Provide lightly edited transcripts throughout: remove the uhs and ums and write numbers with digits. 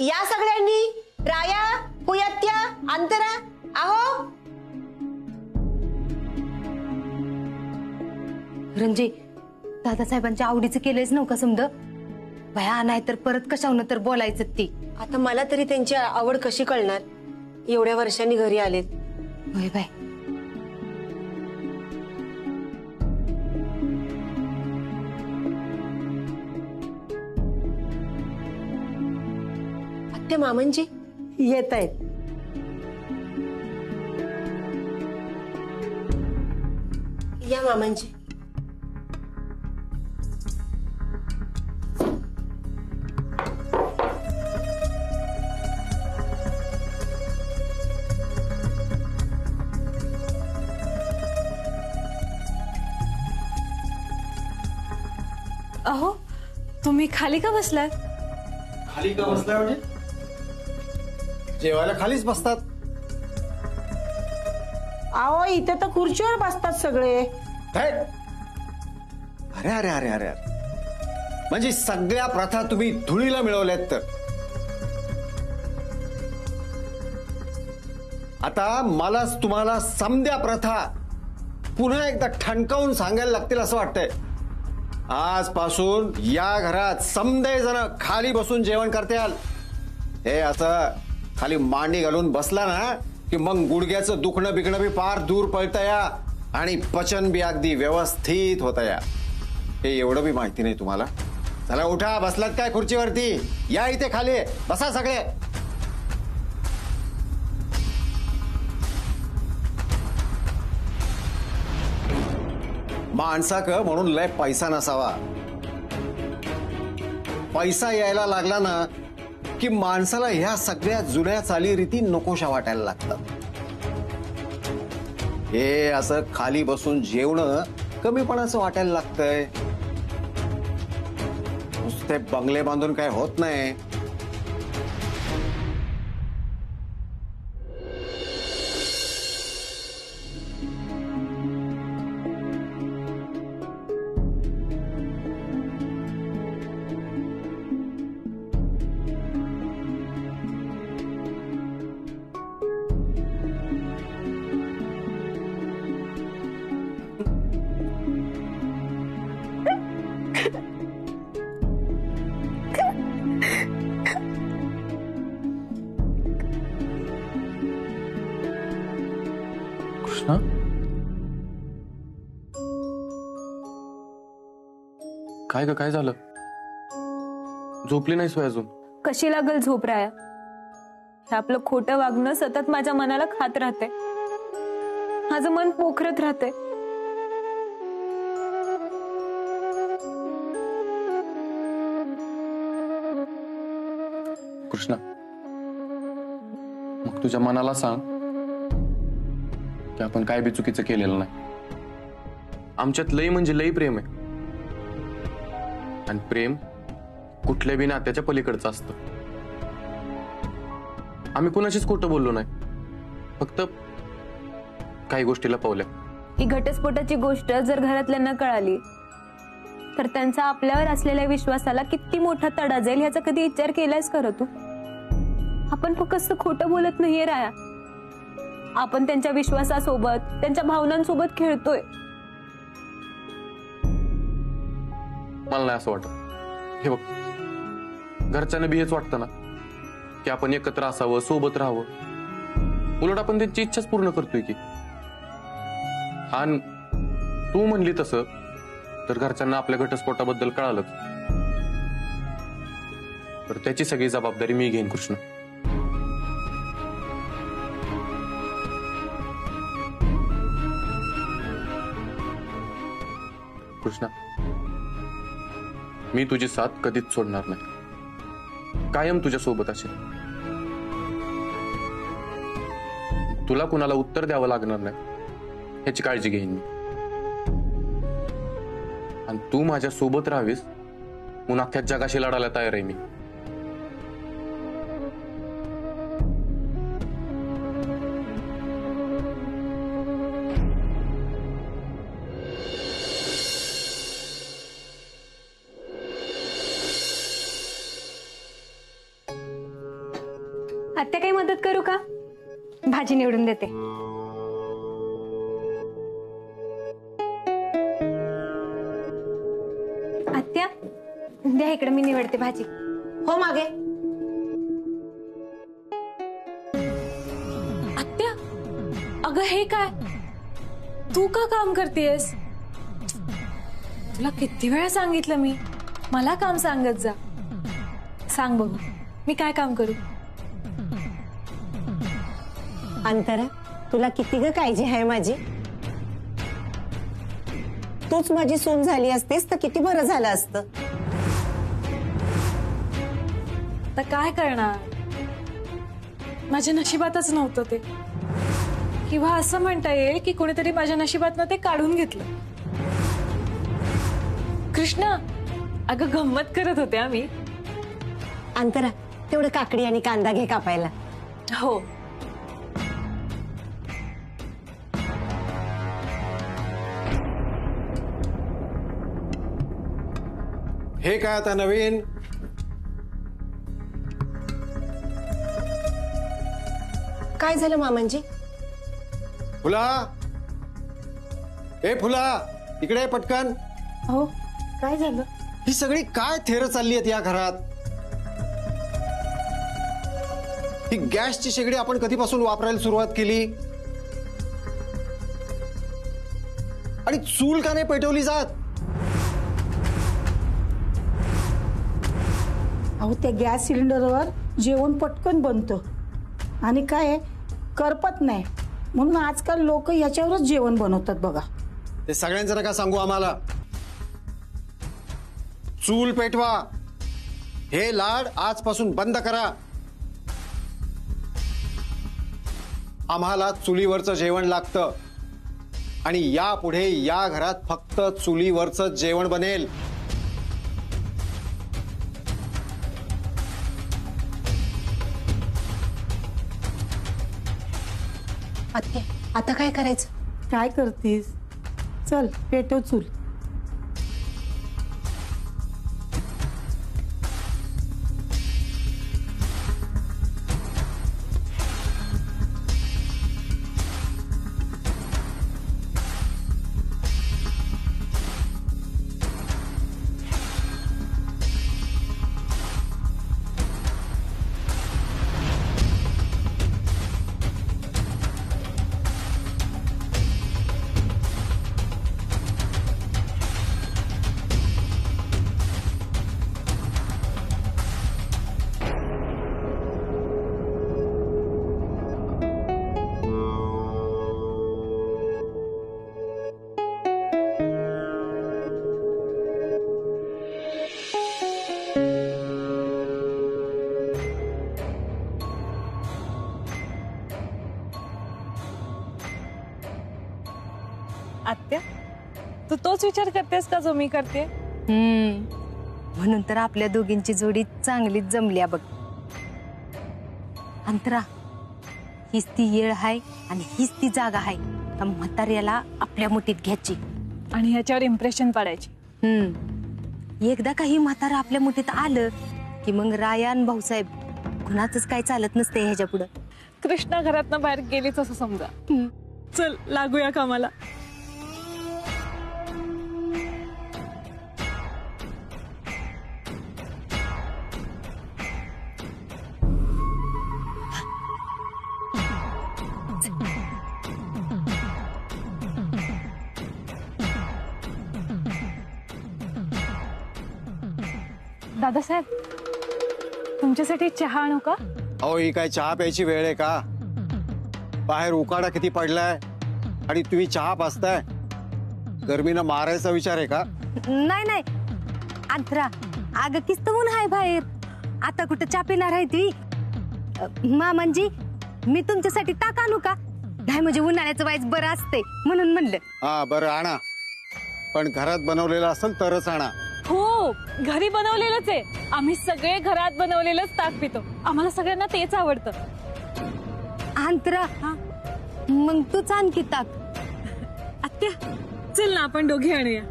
या सगळ्यांनी, राया, पुयत्या, अंतरा, आहो. रंजे, दादासाहेबांच्या आवडीचं केलंयच नव्हतं समज. भया नाही तर परत कशावनं तर बोलायचं ती. आता मला तरी त्यांची आवड कशी कळणार, एवढ्या वर्षांनी घरी आलेत. होय बाय. आत्या, मामांजी येत आहेत. या मामांजी. अहो, तुम्ही खाली का बसलात? खाली का बसलाय म्हणजे? जेवायला खालीच बसतात. अहो, इथे तर खुर्चीवर बसतात सगळे. अरे अरे अरे अरे, म्हणजे सगळ्या प्रथा तुम्ही धुळीला मिळवल्यात. तर आता मलाच तुम्हाला समद्या प्रथा पुन्हा एकदा ठणकावून सांगायला लागतील असं वाटतंय. आजपासून या घरात समदे जण खाली बसून जेवण करताल. हे असं खाली मांडी घालून बसला ना की मग गुडघ्याचं दुखणं बिकणं बी पार दूर पळतं या आणि पचन बी अगदी व्यवस्थित होतं या. हे एवढं बी माहिती नाही तुम्हाला. चला उठा, बसलात काय खुर्चीवरती? या इथे खाली बसा सगळे. माणसाक म्हणून लय पैसा नसावा. पैसा यायला लागला ना की माणसाला ह्या सगळ्या जुन्या चालीरीती नकोशा वाटायला लागतात. हे असं खाली बसून जेवणं कमीपणाचं वाटायला लागतंय. नुसते बंगले बांधून काय होत नाही. कृष्णा, काय ग, काय झालं? झोपली नाहीस वय अजून? कशी लागल झोप राया? हे आपलं खोटं वागणं सतत माझ्या मनाला खात राहते. माझं मन पोखरत राहते. कृष्णा, मग तुझ्या मनाला सांग की आपण काय बी चुकीचं केलेलं नाही. आमच्यात लई म्हणजे लई प्रेम आहे. आणि प्रेम कुठल्या बी नात्याच्या पलीकडचं असतं. आम्ही कुणाशीच खोटं बोललो नाही, फक्त काही गोष्टीला पावल्या. ही घटस्फोटाची गोष्ट जर घरातल्यांना कळाली तर त्यांचा आपल्यावर असलेल्या विश्वासाला किती मोठा तडा जाईल ह्याचा कधी विचार केलायस खरं तू? आपण फक्त खोटं बोलत नाहीये राया, आपण त्यांच्या विश्वासासोबत, त्यांच्या भावनांसोबत खेळतोय. मला नाही असं वाटत. हे बघ, घरच्यांना बी हेच वाटतं ना की आपण एकत्र असावं, सोबत राहावं. उलट आपण त्यांची इच्छाच पूर्ण करतोय की. आणि तू म्हणली तसं तर घरच्यांना आपल्या घटस्फोटाबद्दल कळालंच तर त्याची सगळी जबाबदारी मी घेईन कृष्ण. कृष्णा, मी तुझी साथ कधीच सोडणार नाही. कायम तुझ्या सोबत असेल. तुला कुणाला उत्तर द्यावं लागणार नाही ह्याची काळजी घेईन मी. आणि तू माझ्या सोबत राहावीस म्हणून अख्ख्या जगाशी लढायला तयार आहे मी. आत्या काही मदत करू का? भाजी निवडून देते. आत्या द्या इकडे, मी निवडते भाजी. हो मागे. आत्या, अगं हे काय, तू का काम करतेस? तुला किती वेळा सांगितलं मी, मला काम सांगत जा. सांग बघू, मी काय काम करू? अंतरा, तुला किती ग काळजी आहे माझी. तूच माझी सून झाली असतेस तर किती बरं झालं असतं. तर काय करणार, माझ्या नशिबातच नव्हतं ते, किंवा असं म्हणता येईल की कोणीतरी माझ्या नशिबातनं ते काढून घेतलं. कृष्णा, अगं गंमत करत होते आम्ही. अंतरा, तेवढं काकडी आणि कांदा घे कापायला. हो. हे काय आता नवीन? काय झालं मामांजी? फुला, ए फुला, इकडे ये पटकन. हो, काय झालं? ही सगळी काय थेर चालली आहेत या घरात? ही गॅसची शेगडी आपण कधीपासून वापरायला सुरुवात केली? आणि चूल का नाही पेटवली जात? अहो, त्या गॅस सिलेंडरवर जेवण पटकन बनतं आणि काय करपत नाही, म्हणून आजकाल लोक याच्यावरच जेवण बनवतात बघा. ते सगळ्यांचं नका सांगू आम्हाला. चूल पेटवा, हे लाड आजपासून बंद करा. आम्हाला चुलीवरचं जेवण लागतं आणि यापुढे या घरात फक्त चुलीवरचं जेवण बनेल. आत्या, आता काय करायचं? काय करतीस? चल पेटव चूल. आत्या, तू तोच विचार करतेस का जो मी करते? म्हणून तर आपल्या दोघींची जोडी चांगलीच जमल्या बघ. अंतरा, हीच ती येळ आहे आणि हीच ती जागा आहे त्या म्हाताऱ्याला आपल्या मुठीत घ्यायची आणि ह्याच्यावर इम्प्रेशन पाडायची. एकदा काही म्हातारा आपल्या मुठीत आलं की मग रायान भाऊसाहेब कुणाच काय चालत नसते ह्याच्या पुढं. कृष्णा घरातनं बाहेर गेलीच असं समजा. चल लागूया कामाला. दादासाहेब, तुमच्यासाठी चहा आणू का? अहो, ही काय चहा प्यायची वेळ आहे का? बाहेर उकाडा किती पडलाय आणि तुम्ही चहा पाचताय. गर्मीनं मारायचा विचार आहे का? नाही नाही अंतरा, अगं किस्त ऊन आहे बाहेर, आता कुठं चहा पिणार आहे ती. मामांजी, मी तुमच्यासाठी ताक आणू का? नाही म्हणजे उन्हाळ्याचं वाईच बरं असते म्हणून म्हणलं. हा बरं, आणा, पण घरात बनवलेलं असेल तरच आणा. हो, घरी बनवलेलंच आहे. आम्ही सगळे घरात बनवलेलंच ताक पितो. आम्हाला सगळ्यांना तेच आवडतं. अंतरा, मग तूच आणखी ताक. आत्या, चल ना आपण दोघी आणूया.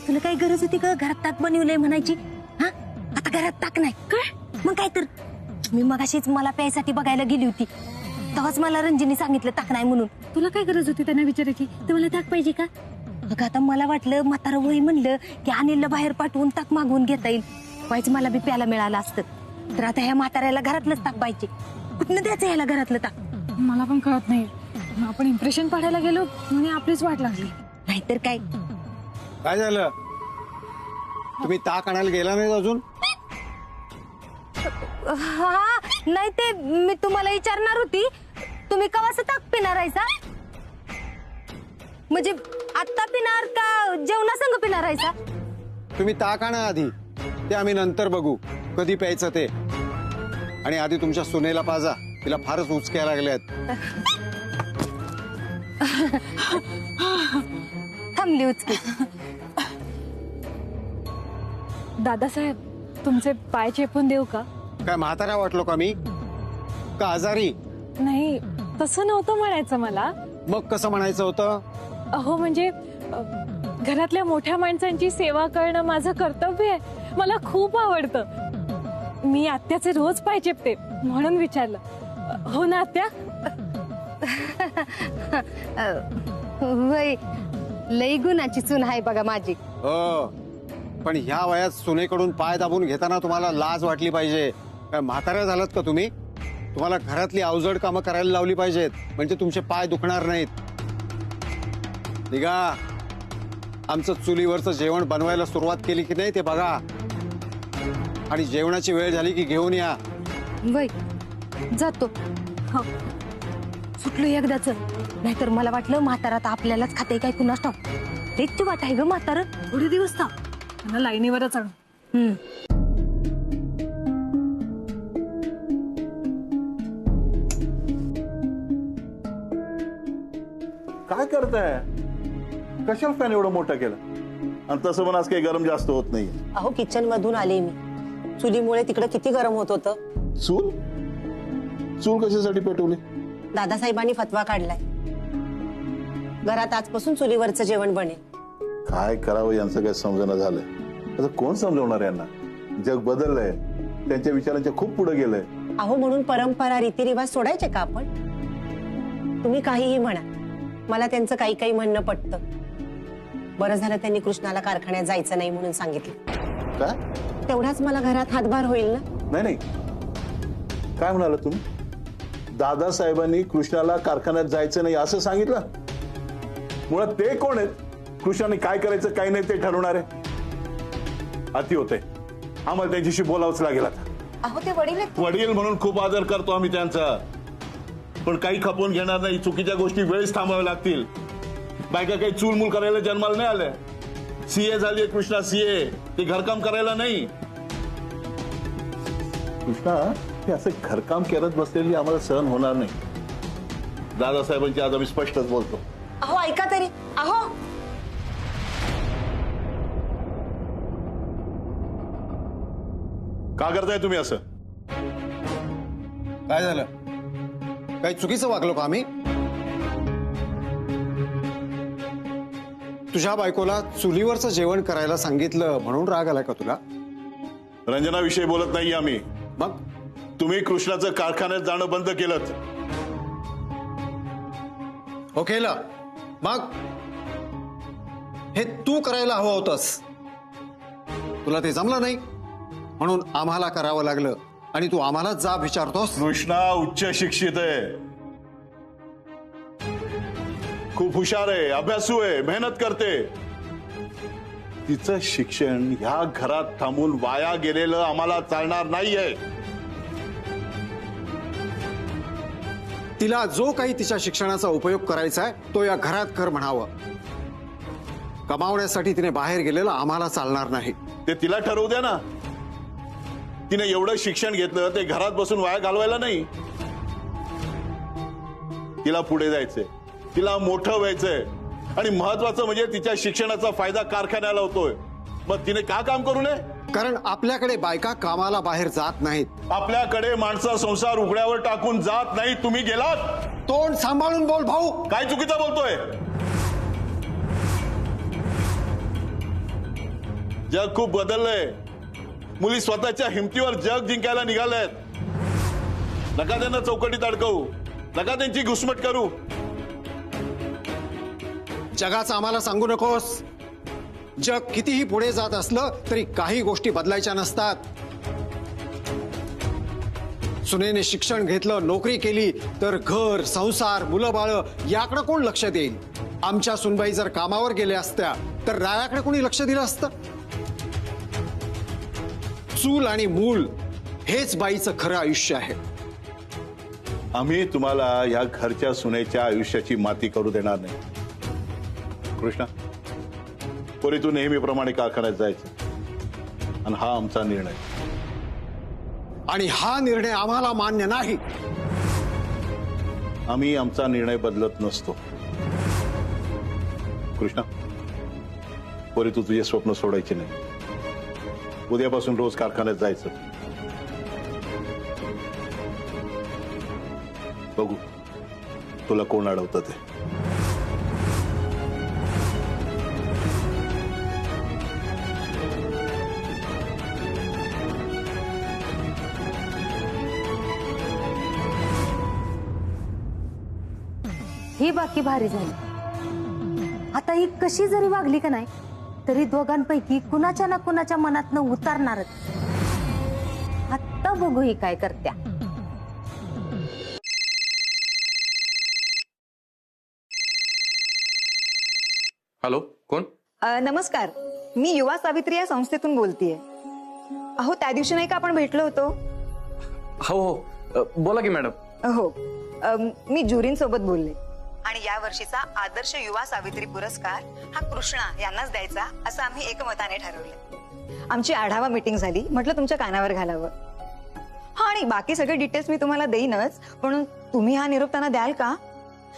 तुला काही गरज होती का घरात ताक बनवलंय म्हणायची? हा, घरात ताक नाही काय मग काय तर मी मगाशीच मला प्यायसाठी बघायला गेली होती तेव्हाच मला रंजिनी सांगितलं ताक नाही म्हणून. तुला काय गरज होती त्यांना विचारायची तुम्हाला ताक पाहिजे का? अगं आता मला वाटलं म्हातारं वय म्हणलं की अनिलला बाहेर पाठवून ताक मागवून घेता येईल व्हायचं मला बी प्यायला मिळालं असतं. तर आता ह्या म्हाताऱ्याला घरातलंच ताक पाहिजे कुठनं द्यायचं ह्याला घरातलं ताक? मला पण कळत नाही आपण इम्प्रेशन पाडायला गेलो म्हणून आपलीच वाट लागली. नाहीतर काय. काय झालं? तुम्ही ताक आणायला गेला नाही अजून? हा नाही ते मी तुम्हाला विचारणार होती तुम्ही कवाचं ताक पिणार आहेसा? म्हणजे आत्ता पिणार का जेवणासंग पिणार आहेसा? तुम्ही ताक आणा आधी ते आम्ही नंतर बघू कधी प्यायचं ते. आणि आधी तुमच्या सुनेला पाजा तिला फारच उचक्या लागल्यात. थांबली उचकी. दादासाहेब तुमचे पाय चेपून देऊ का? काय म्हातारा वाटलो का मी का आजारी? नाही तसं नव्हतं म्हणायचं मला. मग कसं म्हणायचं होतं? अहो म्हणजे घरातल्या मोठ्या माणसांची सेवा करणं माझं कर्तव्य आहे. मला खूप आवडतं. मी आत्याचे रोज पाय चेपते म्हणून विचारलं. हो ना आत्या? वय लई गुणाची सून आहे बघा माझी. हो पण ह्या वयात सुनेकडून पाय दाबून घेताना तुम्हाला लाज वाटली पाहिजे. काय म्हाताऱ्या झालात का तुम्ही? तुम्हाला घरातली अवजड कामं करायला लावली पाहिजेत म्हणजे तुमचे पाय दुखणार नाहीत. निघा. आमचं चुलीवरचं जेवण बनवायला सुरुवात केली की नाही ते बघा आणि जेवणाची वेळ झाली की घेऊन या. वय जातो. हो सुटलो एकदाच. नाहीतर मला वाटलं म्हातारा तर आपल्यालाच खाते काय कुणास ठाऊक. तेच वाट आहे ग म्हातार. थोडे दिवस थांब त्यांना लाईनीवरच आणू. काय करताय? कशाला फॅन एवढं मोठा केला? आणि तसं पण आज काही गरम जास्त होत नाही. अहो किचन मधून आले मी. चुलीमुळे तिकडे किती गरम होत होतं. चूल चूल कशासाठी पेटवली? दादासाहेबांनी फतवा काढलाय घरात आजपासून चुलीवरचं जेवण बनेल. काय करावं यांचं काय समजणं झालंय. आता कोण समजवणार यांना? जग बदललंय. त्यांच्या विचारांच्या खूप पुढे गेलंय. अहो म्हणून परंपरा रीतिरिवाज सोडायचे का आपण? तुम्ही काहीही म्हणा मला त्यांचं काही काही म्हणणं पटतं. बरं झालं त्यांनी कृष्णाला कारखान्यात जायचं नाही म्हणून सांगितलं. काय? तेवढाच मला घरात हातभार होईल ना. नाही नाही काय म्हणाला तुम्ही? दादासाहेबांनी कृष्णाला कारखान्यात जायचं नाही असं सांगितलं? मुळात ते कोण आहेत? कृष्णाने काय करायचं काय नाही ते ठरवणार आहे. अति होते. आम्हाला त्यांच्याशी बोलावंच लागेल आता. अहो ते वडील आहेत. वडील म्हणून खूप आदर करतो आम्ही त्यांचा. पण काही खपवून घेणार नाही. चुकीच्या गोष्टी वेळेस थांबाव्या लागतील. बायका काही चूलमूल करायला जन्माला नाही आल्या. सीए झाली कृष्णा सीए. ते घरकाम करायला नाही. कृष्णा हे असं घरकाम करत बसलेली आम्हाला सहन होणार नाही. दादासाहेबांची आज आम्ही स्पष्टच बोलतो. अहो ऐका तरी. अहो का करताय तुम्ही असं? काय झालं? काही चुकीचं वागलो का आम्ही? तुझ्या बायकोला चुलीवरचं जेवण करायला सांगितलं म्हणून राग आलाय का तुला? रंजनाविषयी बोलत नाही आम्ही. मग तुम्ही कृष्णाचं कारखान्यात जाणं बंद केलं. हो केलं. मग हे तू करायला हवं होतंस. तुला ते जमलं नाही म्हणून आम्हाला करावं लागलं आणि तू आम्हाला जाब विचारतोस. कृष्णा उच्च शिक्षित आहे. खूप हुशार आहे. अभ्यासू आहे. मेहनत करते. तिचं शिक्षण ह्या घरात थांबून वाया गेलेलं आम्हाला चालणार नाहीये. तिला जो काही तिच्या शिक्षणाचा उपयोग करायचा आहे तो या घरात कर म्हणावं. कमावण्यासाठी तिने बाहेर गेलेलं आम्हाला चालणार नाही. ते तिला ठरवू द्या ना. तिने एवढं शिक्षण घेतलं ते घरात बसून वाया घालवायला नाही. तिला पुढे जायचंय. तिला मोठं व्हायचंय. आणि महत्वाचं म्हणजे तिच्या शिक्षणाचा फायदा कारखान्याला होतोय. मग तिने का काम करू नये? कारण आपल्याकडे बायका कामाला बाहेर जात नाहीत. आपल्याकडे माणसा संसार उघड्यावर टाकून जात नाही. तुम्ही गेलात. तोंड सांभाळून बोल भाऊ. काय चुकीचं बोलतोय? जग खूप बदललंय. मुली स्वतःच्या हिमतीवर जग जिंकायला निघाल्यात. नका त्यांना चौकटीत अडकवू, नका त्यांची घुसमट करू. जगाचं आम्हाला सांगू नकोस. जग कितीही पुढे जात असलं तरी काही गोष्टी बदलायच्या नसतात. सुनेने शिक्षण घेतलं, नोकरी केली तर घर, संसार, मुलं बाळ याकडे कोण लक्ष देईल? आमच्या सुनबाई जर कामावर गेल्या असत्या तर रायाकडे कोणी लक्ष दिलं असतं? चूल आणि मूल हेच बाईचं खरं आयुष्य आहे. आम्ही तुम्हाला या घरच्या सुनेच्या आयुष्याची माती करू देणार नाही. कृष्णा, पोरी तू नेहमीप्रमाणे कारखान्यात जायचं आणि हा आमचा निर्णय. आणि हा निर्णय आम्हाला मान्य नाही. आम्ही आमचा निर्णय बदलत नसतो. कृष्णा, पोरी तू तुझे स्वप्न सोडायचे नाही. उद्यापासून रोज कारखान्यात जायचं. बघू तुला कोण अडवतं ते. ही बाकी भारी झाली. आता ही कशी जरी वागली का नाही तरी दोघांपैकी कुणाच्या ना कुणाच्या मनातनं उतरणारच. आता बघू ही काय करत्या. हॅलो, कोण? नमस्कार, मी युवा सावित्री या संस्थेतून बोलतेय. अहो, त्या दिवशी नाही का आपण भेटलो होतो? हो हो, बोला की मॅडम. हो, मी ज्युरींसोबत बोलले आणि या वर्षीचा आदर्श युवा सावित्री पुरस्कार हा कृष्णा यांनाच द्यायचा असं आम्ही एकमताने ठरवलं. आमची आढावा मीटिंग झाली, म्हटलं तुमच्या कानावर घालावं. हा, आणि बाकी सगळे डिटेल्स मी तुम्हाला देईनच, पण तुम्ही हा निरोप त्यांना द्याल का?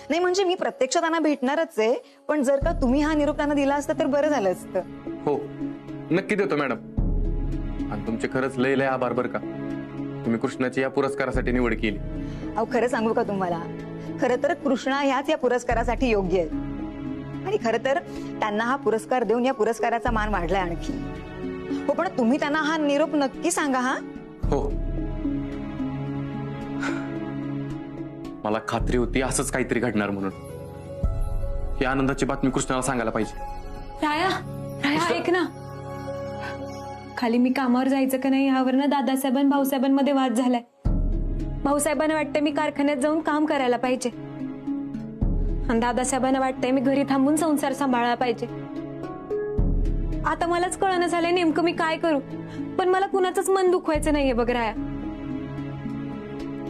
नाही म्हणजे मी प्रत्यक्ष त्यांना भेटणारच आहे, पण जर का तुम्ही हा निरोप त्यांना दिला असता तर बरं झालं असतं. हो, नक्की देतो मॅडम. आणि तुमचे खरंच लय लय आभार बरं का, तुम्ही कृष्णाची या पुरस्कारासाठी निवड केली. अहो, खरं सांगू का तुम्हाला, खरं तर कृष्णा ह्याच या पुरस्कारासाठी योग्य आहेत. आणि खरं तर त्यांना हा पुरस्कार देऊन या पुरस्काराचा मान वाढलाय आणखी. हो, पण तुम्ही त्यांना हा निरोप नक्की सांगा. हा हो, मला खात्री होती असंच काहीतरी घडणार म्हणून. ही आनंदाची बातमी कृष्णाला सांगायला पाहिजे. राया, ऐक ना. खाली मी कामावर जायचं का नाही यावरनं दादासाहेबां भाऊसाहेबांमध्ये वाद झालाय. भाऊसाहेबांना वाटतंय मी कारखान्यात जाऊन काम करायला पाहिजे आणि दादासाहेबांना वाटतंय मी घरी थांबून संसार सांभाळायला पाहिजे. आता मलाच कळणं झालंय नेमकं मी काय करू, पण मला कुणाचंच मन दुखवायचं नाहीये बघ राया.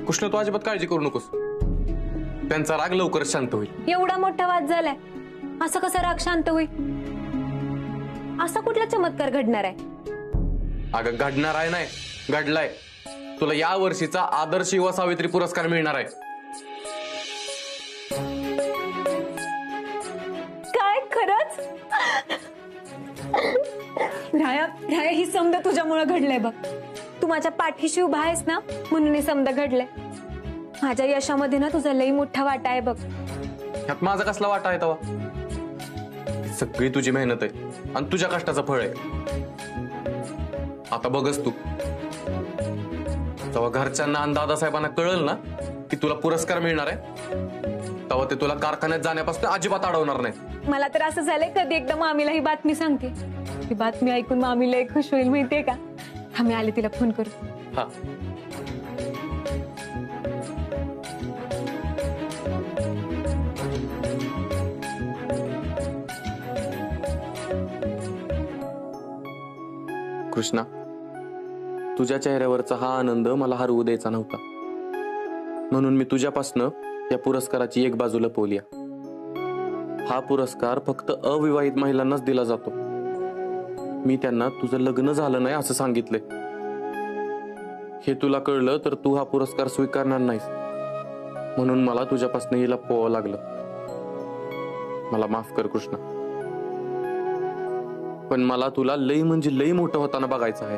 कृष्ण, तू अजिबात काळजी करू नकोस. त्यांचा राग लवकरच शांत होईल. एवढा मोठा वाद झालाय, असं कसं राग शांत होईल? असा कुठला चमत्कार घडणार आहे? अगं, घडणार आहे नाही, घडलाय. तुला या वर्षीचा आदर्श युवा सावित्री पुरस्कार मिळणार आहे. काय खरंच? राया, ही समद तुझ्यामुळे घडलंय बघ. तू माझ्या पाठीशी उभा आहेस ना, म्हणून हे समद घडलंय. माझ्या यशामध्ये ना तुझा लई मोठा वाटा आहे बघ. ह्यात माझा कसला वाटा आहे तेव्हा? सगळी तुझी मेहनत आहे आणि तुझ्या कष्टाचं फळ आहे. आता बघच तू, तेव्हा घरच्यांना आणि दादासाहेबांना कळलं ना की तुला पुरस्कार मिळणार आहे, तेव्हा ते तुला कारखान्यात जाण्यापासून अजिबात अडवणार नाही. मला तर असं झालंय कधी एकदा मामीला ही बातमी सांगते. ही बातमी ऐकून मामी लई खुश होईल माहितीये का? आम्ही आले तिला फोन करू. हा, कृष्णा, तुझ्या चेहऱ्यावरचा हा आनंद मला हरवू द्यायचा नव्हता, म्हणून मी तुझ्यापासनं या पुरस्काराची एक बाजू लपवली. हा पुरस्कार फक्त अविवाहित महिलांनाच दिला जातो. मी त्यांना तुझं लग्न झालं नाही असं सांगितलंय. हे तुला कळलं तर तू हा पुरस्कार स्वीकारणार नाहीस, म्हणून मला तुझ्यापासनं हे लपवावं लागलं. मला माफ कर कृष्णा, पण मला तुला लई म्हणजे लई मोठं होताना बघायचं आहे.